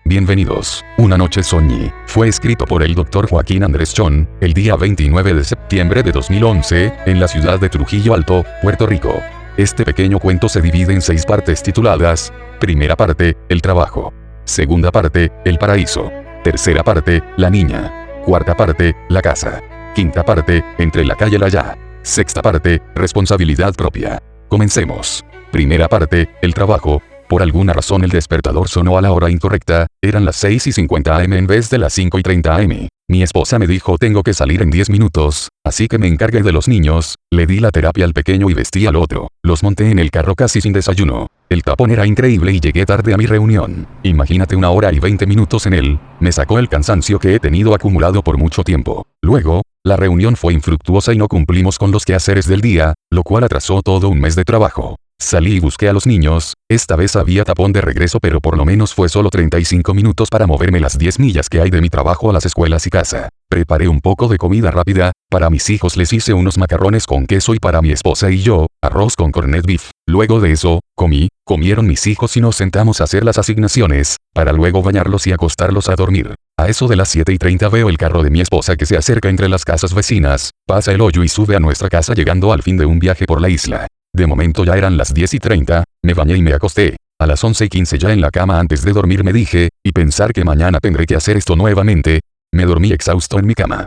Bienvenidos. Una noche soñé. Fue escrito por el Dr. Joaquín Andrés Chon, el día 29 de septiembre de 2011, en la ciudad de Trujillo Alto, Puerto Rico. Este pequeño cuento se divide en 6 partes tituladas: primera parte, el trabajo. Segunda parte, el paraíso. Tercera parte, la niña. Cuarta parte, la casa. Quinta parte, entre la calle y la allá. Sexta parte, responsabilidad propia. Comencemos. Primera parte, el trabajo. Por alguna razón el despertador sonó a la hora incorrecta, eran las 6:50 am en vez de las 5:30 am. Mi esposa me dijo tengo que salir en 10 minutos, así que me encargué de los niños, le di la terapia al pequeño y vestí al otro, los monté en el carro casi sin desayuno. El tapón era increíble y llegué tarde a mi reunión. Imagínate 1 hora y 20 minutos en él, me sacó el cansancio que he tenido acumulado por mucho tiempo. Luego, la reunión fue infructuosa y no cumplimos con los quehaceres del día, lo cual atrasó todo un mes de trabajo. Salí y busqué a los niños, esta vez había tapón de regreso pero por lo menos fue solo 35 minutos para moverme las 10 millas que hay de mi trabajo a las escuelas y casa. Preparé un poco de comida rápida, para mis hijos les hice unos macarrones con queso y para mi esposa y yo, arroz con corned beef. Luego de eso, comieron mis hijos y nos sentamos a hacer las asignaciones, para luego bañarlos y acostarlos a dormir. A eso de las 7:30 veo el carro de mi esposa que se acerca entre las casas vecinas, pasa el hoyo y sube a nuestra casa llegando al fin de un viaje por la isla. De momento ya eran las 10:30, me bañé y me acosté. A las 11:15 ya en la cama antes de dormir me dije, y pensar que mañana tendré que hacer esto nuevamente, me dormí exhausto en mi cama.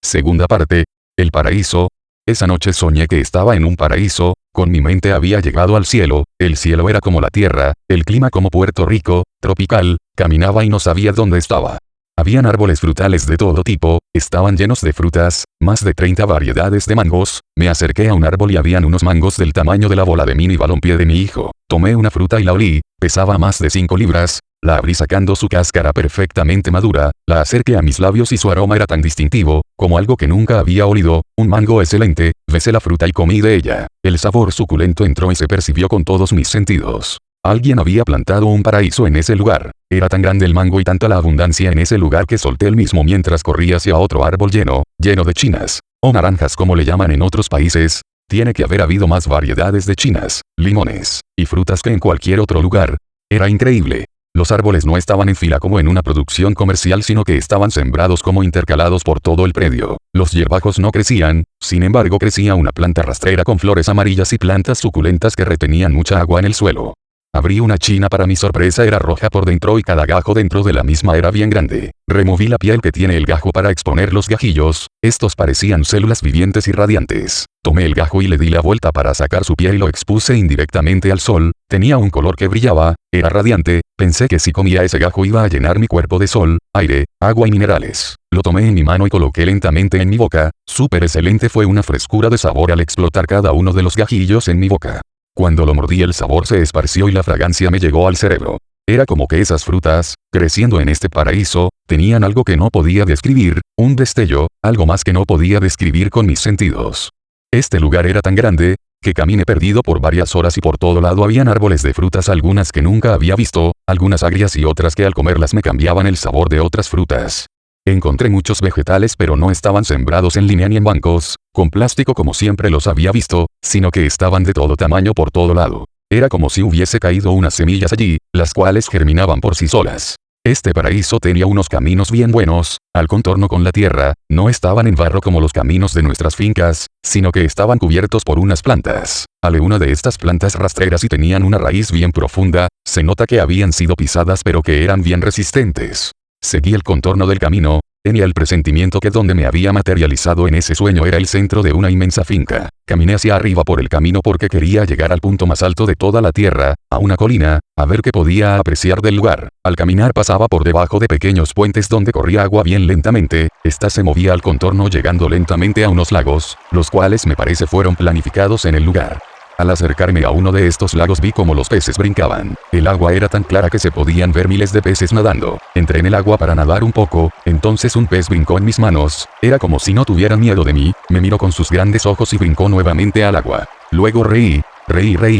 Segunda parte, el paraíso. Esa noche soñé que estaba en un paraíso, con mi mente había llegado al cielo, el cielo era como la tierra, el clima como Puerto Rico, tropical, caminaba y no sabía dónde estaba. Habían árboles frutales de todo tipo, estaban llenos de frutas, más de 30 variedades de mangos. Me acerqué a un árbol y habían unos mangos del tamaño de la bola de mini balompié de mi hijo. Tomé una fruta y la olí, pesaba más de 5 libras, la abrí sacando su cáscara perfectamente madura, la acerqué a mis labios y su aroma era tan distintivo, como algo que nunca había olido, un mango excelente, besé la fruta y comí de ella. El sabor suculento entró y se percibió con todos mis sentidos. Alguien había plantado un paraíso en ese lugar. Era tan grande el mango y tanta la abundancia en ese lugar que solté el mismo mientras corría hacia otro árbol lleno de chinas, o naranjas como le llaman en otros países. Tiene que haber habido más variedades de chinas, limones, y frutas que en cualquier otro lugar. Era increíble. Los árboles no estaban en fila como en una producción comercial sino que estaban sembrados como intercalados por todo el predio. Los hierbajos no crecían, sin embargo crecía una planta rastrera con flores amarillas y plantas suculentas que retenían mucha agua en el suelo. Abrí una china, para mi sorpresa era roja por dentro y cada gajo dentro de la misma era bien grande. Removí la piel que tiene el gajo para exponer los gajillos, estos parecían células vivientes y radiantes. Tomé el gajo y le di la vuelta para sacar su piel y lo expuse indirectamente al sol, tenía un color que brillaba, era radiante, pensé que si comía ese gajo iba a llenar mi cuerpo de sol, aire, agua y minerales. Lo tomé en mi mano y coloqué lentamente en mi boca, súper excelente, fue una frescura de sabor al explotar cada uno de los gajillos en mi boca. Cuando lo mordí el sabor se esparció y la fragancia me llegó al cerebro. Era como que esas frutas, creciendo en este paraíso, tenían algo que no podía describir, un destello, algo más que no podía describir con mis sentidos. Este lugar era tan grande, que caminé perdido por varias horas y por todo lado habían árboles de frutas, algunas que nunca había visto, algunas agrias y otras que al comerlas me cambiaban el sabor de otras frutas. Encontré muchos vegetales pero no estaban sembrados en línea ni en bancos, con plástico como siempre los había visto, sino que estaban de todo tamaño por todo lado. Era como si hubiese caído unas semillas allí, las cuales germinaban por sí solas. Este paraíso tenía unos caminos bien buenos, al contorno con la tierra, no estaban en barro como los caminos de nuestras fincas, sino que estaban cubiertos por unas plantas. Alé una de estas plantas rastreras y tenían una raíz bien profunda, se nota que habían sido pisadas pero que eran bien resistentes. Seguí el contorno del camino, tenía el presentimiento que donde me había materializado en ese sueño era el centro de una inmensa finca. Caminé hacia arriba por el camino porque quería llegar al punto más alto de toda la tierra, a una colina, a ver qué podía apreciar del lugar. Al caminar pasaba por debajo de pequeños puentes donde corría agua bien lentamente, esta se movía al contorno llegando lentamente a unos lagos, los cuales me parece fueron planificados en el lugar. Al acercarme a uno de estos lagos vi como los peces brincaban. El agua era tan clara que se podían ver miles de peces nadando. Entré en el agua para nadar un poco, entonces un pez brincó en mis manos, era como si no tuviera miedo de mí, me miró con sus grandes ojos y brincó nuevamente al agua. Luego reí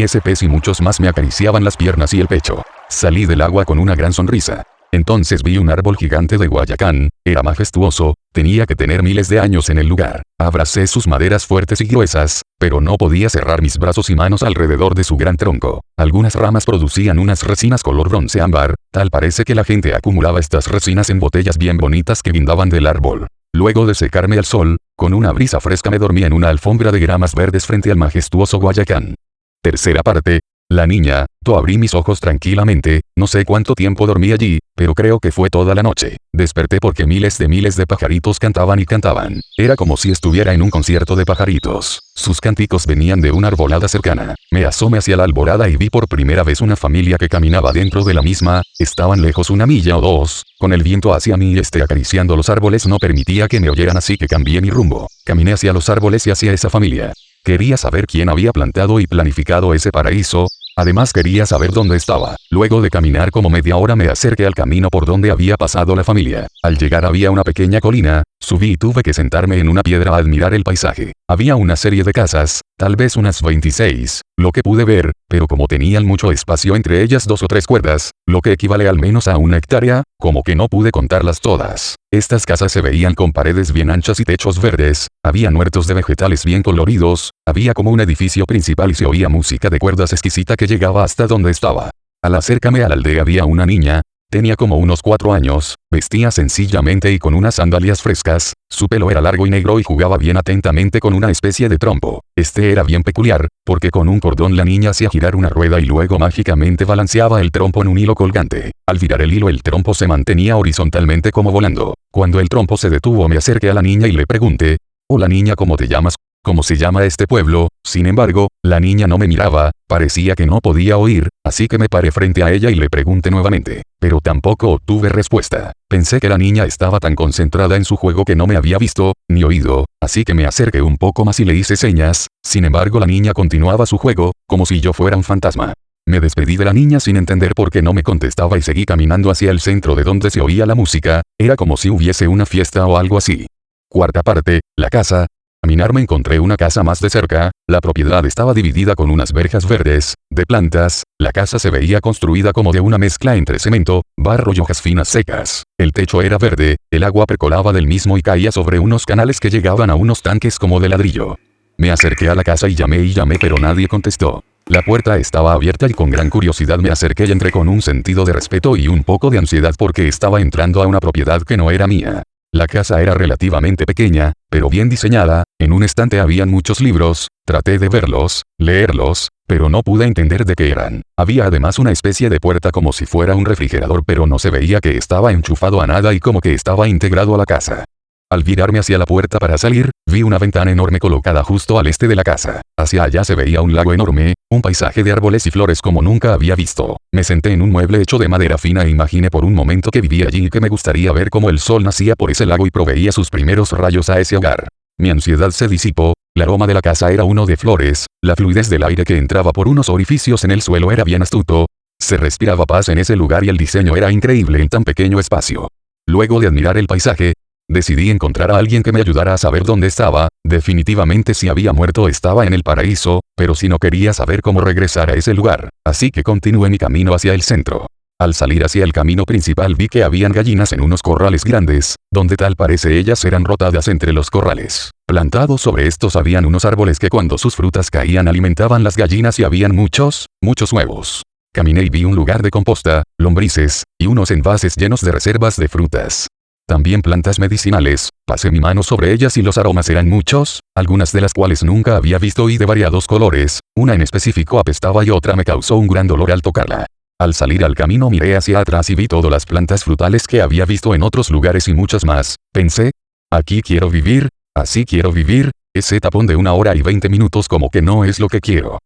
ese pez y muchos más me acariciaban las piernas y el pecho. Salí del agua con una gran sonrisa. Entonces vi un árbol gigante de Guayacán, era majestuoso, tenía que tener miles de años en el lugar. Abracé sus maderas fuertes y gruesas, pero no podía cerrar mis brazos y manos alrededor de su gran tronco. Algunas ramas producían unas resinas color bronce ámbar, tal parece que la gente acumulaba estas resinas en botellas bien bonitas que guindaban del árbol. Luego de secarme al sol, con una brisa fresca me dormí en una alfombra de gramas verdes frente al majestuoso Guayacán. Tercera parte. La niña. Abrí mis ojos tranquilamente, no sé cuánto tiempo dormí allí, pero creo que fue toda la noche. Desperté porque miles de pajaritos cantaban y cantaban. Era como si estuviera en un concierto de pajaritos. Sus cánticos venían de una arbolada cercana. Me asomé hacia la arbolada y vi por primera vez una familia que caminaba dentro de la misma. Estaban lejos 1 milla o 2, con el viento hacia mí y acariciando los árboles no permitía que me oyeran, así que cambié mi rumbo. Caminé hacia los árboles y hacia esa familia. Quería saber quién había plantado y planificado ese paraíso. Además quería saber dónde estaba. Luego de caminar como media hora me acerqué al camino por donde había pasado la familia. Al llegar había una pequeña colina, subí y tuve que sentarme en una piedra a admirar el paisaje. Había una serie de casas, tal vez unas 26, lo que pude ver, pero como tenían mucho espacio entre ellas 2 o 3 cuerdas, lo que equivale al menos a 1 hectárea, como que no pude contarlas todas. Estas casas se veían con paredes bien anchas y techos verdes, habían huertos de vegetales bien coloridos, había como un edificio principal y se oía música de cuerdas exquisita que llegaba hasta donde estaba. Al acercarme a la aldea había una niña. Tenía como unos 4 años, vestía sencillamente y con unas sandalias frescas, su pelo era largo y negro y jugaba bien atentamente con una especie de trompo. Este era bien peculiar, porque con un cordón la niña hacía girar una rueda y luego mágicamente balanceaba el trompo en un hilo colgante. Al girar el hilo el trompo se mantenía horizontalmente como volando. Cuando el trompo se detuvo me acerqué a la niña y le pregunté: «Hola niña, ¿cómo te llamas? ¿Cómo se llama este pueblo?». Sin embargo, la niña no me miraba, parecía que no podía oír, así que me paré frente a ella y le pregunté nuevamente. Pero tampoco obtuve respuesta. Pensé que la niña estaba tan concentrada en su juego que no me había visto, ni oído, así que me acerqué un poco más y le hice señas. Sin embargo la niña continuaba su juego, como si yo fuera un fantasma. Me despedí de la niña sin entender por qué no me contestaba y seguí caminando hacia el centro de donde se oía la música, era como si hubiese una fiesta o algo así. Cuarta parte, la casa. Caminar me encontré una casa más de cerca, la propiedad estaba dividida con unas verjas verdes, de plantas, la casa se veía construida como de una mezcla entre cemento, barro y hojas finas secas. El techo era verde, el agua percolaba del mismo y caía sobre unos canales que llegaban a unos tanques como de ladrillo. Me acerqué a la casa y llamé pero nadie contestó. La puerta estaba abierta y con gran curiosidad me acerqué y entré con un sentido de respeto y un poco de ansiedad porque estaba entrando a una propiedad que no era mía. La casa era relativamente pequeña, pero bien diseñada, en un estante habían muchos libros, traté de verlos, leerlos, pero no pude entender de qué eran. Había además una especie de puerta como si fuera un refrigerador pero no se veía que estaba enchufado a nada y como que estaba integrado a la casa. Al virarme hacia la puerta para salir, vi una ventana enorme colocada justo al este de la casa. Hacia allá se veía un lago enorme, un paisaje de árboles y flores como nunca había visto. Me senté en un mueble hecho de madera fina e imaginé por un momento que vivía allí y que me gustaría ver cómo el sol nacía por ese lago y proveía sus primeros rayos a ese hogar. Mi ansiedad se disipó, el aroma de la casa era uno de flores, la fluidez del aire que entraba por unos orificios en el suelo era bien astuto. Se respiraba paz en ese lugar y el diseño era increíble en tan pequeño espacio. Luego de admirar el paisaje, decidí encontrar a alguien que me ayudara a saber dónde estaba. Definitivamente si había muerto estaba en el paraíso, pero si no quería saber cómo regresar a ese lugar, así que continué mi camino hacia el centro. Al salir hacia el camino principal vi que habían gallinas en unos corrales grandes, donde tal parece ellas eran rotadas entre los corrales. Plantados sobre estos habían unos árboles que cuando sus frutas caían alimentaban las gallinas y habían muchos huevos. Caminé y vi un lugar de composta, lombrices, y unos envases llenos de reservas de frutas. También plantas medicinales, pasé mi mano sobre ellas y los aromas eran muchos, algunas de las cuales nunca había visto y de variados colores, una en específico apestaba y otra me causó un gran dolor al tocarla. Al salir al camino miré hacia atrás y vi todas las plantas frutales que había visto en otros lugares y muchas más. Pensé, aquí quiero vivir, así quiero vivir, ese tapón de 1 hora y 20 minutos como que no es lo que quiero.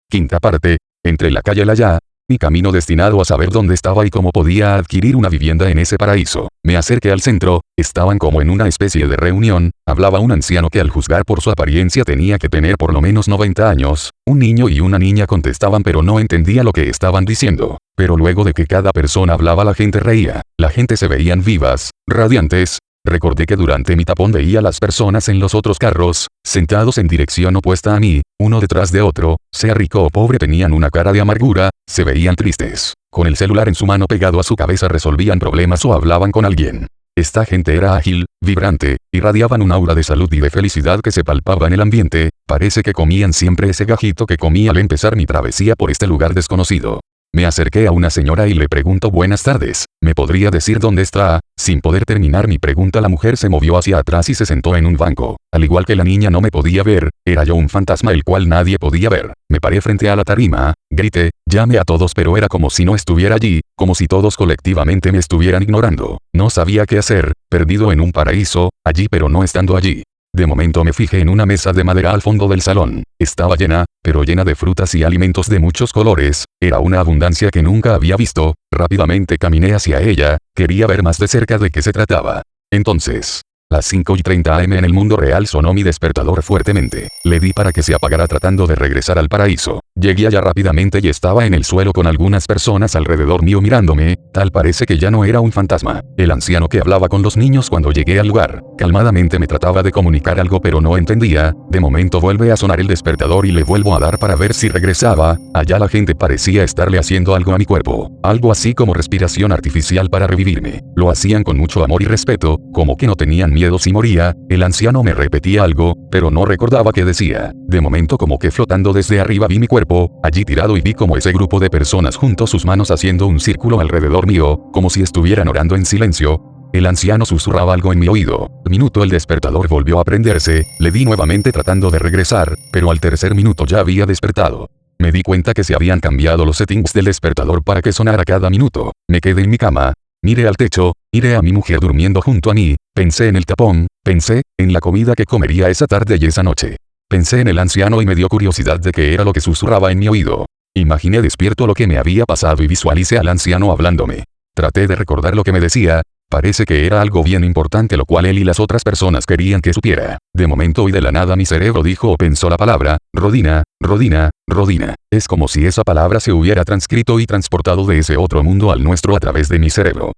Quinta parte, entre la calle y allá. Mi camino destinado a saber dónde estaba y cómo podía adquirir una vivienda en ese paraíso. Me acerqué al centro, estaban como en una especie de reunión, hablaba un anciano que al juzgar por su apariencia tenía que tener por lo menos 90 años, un niño y una niña contestaban pero no entendía lo que estaban diciendo. Pero luego de que cada persona hablaba la gente reía, la gente se veían vivas, radiantes, Recordé que durante mi tapón veía a las personas en los otros carros, sentados en dirección opuesta a mí, uno detrás de otro, sea rico o pobre tenían una cara de amargura, se veían tristes. Con el celular en su mano pegado a su cabeza resolvían problemas o hablaban con alguien. Esta gente era ágil, vibrante, irradiaban un aura de salud y de felicidad que se palpaba en el ambiente, parece que comían siempre ese gajito que comí al empezar mi travesía por este lugar desconocido. Me acerqué a una señora y le pregunto buenas tardes, ¿me podría decir dónde está? Sin poder terminar mi pregunta la mujer se movió hacia atrás y se sentó en un banco. Al igual que la niña no me podía ver, era yo un fantasma el cual nadie podía ver. Me paré frente a la tarima, grité, llamé a todos pero era como si no estuviera allí, como si todos colectivamente me estuvieran ignorando. No sabía qué hacer, perdido en un paraíso, allí pero no estando allí. De momento me fijé en una mesa de madera al fondo del salón. Estaba llena, pero llena de frutas y alimentos de muchos colores, era una abundancia que nunca había visto. Rápidamente caminé hacia ella, quería ver más de cerca de qué se trataba. Entonces, las 5:30 am en el mundo real sonó mi despertador fuertemente. Le di para que se apagara tratando de regresar al paraíso. Llegué allá rápidamente y estaba en el suelo con algunas personas alrededor mío mirándome, tal parece que ya no era un fantasma. El anciano que hablaba con los niños cuando llegué al lugar, calmadamente me trataba de comunicar algo pero no entendía. De momento vuelve a sonar el despertador y le vuelvo a dar para ver si regresaba. Allá la gente parecía estarle haciendo algo a mi cuerpo, algo así como respiración artificial para revivirme. Lo hacían con mucho amor y respeto, como que no tenían miedo si moría. El anciano me repetía algo, pero no recordaba qué decía. De momento como que flotando desde arriba vi mi cuerpo, allí tirado y vi como ese grupo de personas juntó sus manos haciendo un círculo alrededor mío, como si estuvieran orando en silencio. El anciano susurraba algo en mi oído. Al minuto el despertador volvió a prenderse, le di nuevamente tratando de regresar, pero al tercer minuto ya había despertado. Me di cuenta que se habían cambiado los settings del despertador para que sonara cada minuto. Me quedé en mi cama. Miré al techo, miré a mi mujer durmiendo junto a mí, pensé en el tapón, pensé en la comida que comería esa tarde y esa noche. Pensé en el anciano y me dio curiosidad de qué era lo que susurraba en mi oído. Imaginé despierto lo que me había pasado y visualicé al anciano hablándome. Traté de recordar lo que me decía, parece que era algo bien importante lo cual él y las otras personas querían que supiera. De momento y de la nada mi cerebro dijo o pensó la palabra, Rodina, Rodina, Rodina. Es como si esa palabra se hubiera transcrito y transportado de ese otro mundo al nuestro a través de mi cerebro.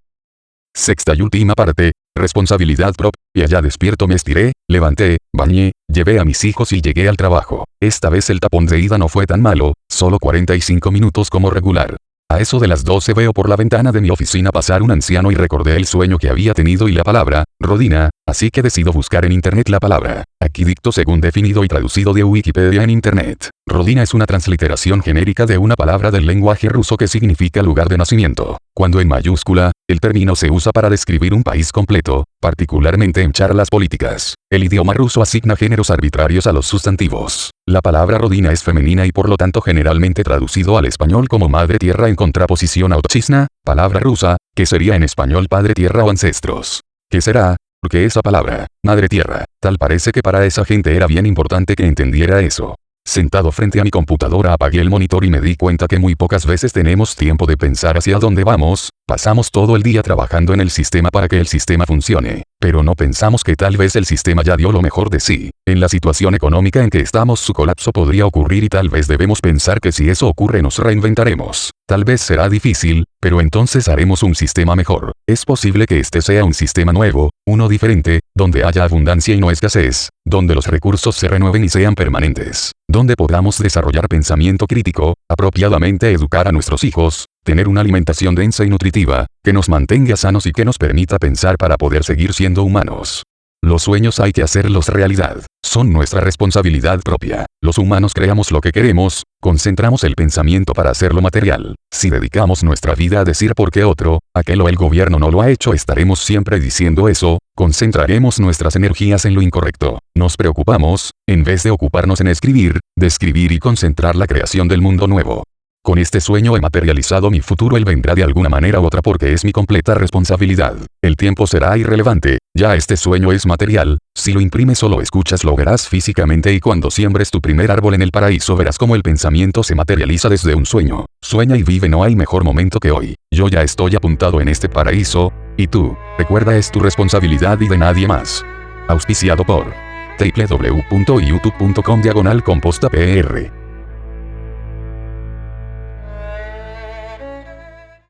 Sexta y última parte, responsabilidad propia. Y allá despierto me estiré, levanté, bañé, llevé a mis hijos y llegué al trabajo. Esta vez el tapón de ida no fue tan malo, solo 45 minutos como regular. A eso de las 12 veo por la ventana de mi oficina pasar un anciano y recordé el sueño que había tenido y la palabra, Rodina, así que decido buscar en internet la palabra. Aquí dicto según definido y traducido de Wikipedia en internet. Rodina es una transliteración genérica de una palabra del lenguaje ruso que significa lugar de nacimiento. Cuando en mayúscula, el término se usa para describir un país completo, particularmente en charlas políticas. El idioma ruso asigna géneros arbitrarios a los sustantivos. La palabra Rodina es femenina y por lo tanto generalmente traducido al español como madre tierra en contraposición a Otchizna, palabra rusa, que sería en español padre tierra o ancestros. ¿Qué será? Porque esa palabra, madre tierra, tal parece que para esa gente era bien importante que entendiera eso. Sentado frente a mi computadora apagué el monitor y me di cuenta que muy pocas veces tenemos tiempo de pensar hacia dónde vamos, pasamos todo el día trabajando en el sistema para que el sistema funcione, pero no pensamos que tal vez el sistema ya dio lo mejor de sí. En la situación económica en que estamos su colapso podría ocurrir y tal vez debemos pensar que si eso ocurre nos reinventaremos. Tal vez será difícil, pero entonces haremos un sistema mejor. Es posible que este sea un sistema nuevo, uno diferente, donde haya abundancia y no escasez, donde los recursos se renueven y sean permanentes, donde podamos desarrollar pensamiento crítico, apropiadamente educar a nuestros hijos, tener una alimentación densa y nutritiva, que nos mantenga sanos y que nos permita pensar para poder seguir siendo humanos. Los sueños hay que hacerlos realidad. Son nuestra responsabilidad propia. Los humanos creamos lo que queremos, concentramos el pensamiento para hacerlo material. Si dedicamos nuestra vida a decir por qué otro, aquel o el gobierno no lo ha hecho, estaremos siempre diciendo eso, concentraremos nuestras energías en lo incorrecto. Nos preocupamos, en vez de ocuparnos en escribir, describir y concentrar la creación del mundo nuevo. Con este sueño he materializado mi futuro, él vendrá de alguna manera u otra porque es mi completa responsabilidad. El tiempo será irrelevante, ya este sueño es material, si lo imprimes o lo escuchas lo verás físicamente y cuando siembres tu primer árbol en el paraíso verás cómo el pensamiento se materializa desde un sueño. Sueña y vive, no hay mejor momento que hoy. Yo ya estoy apuntado en este paraíso, y tú, recuerda es tu responsabilidad y de nadie más. Auspiciado por www.youtube.com/compostapr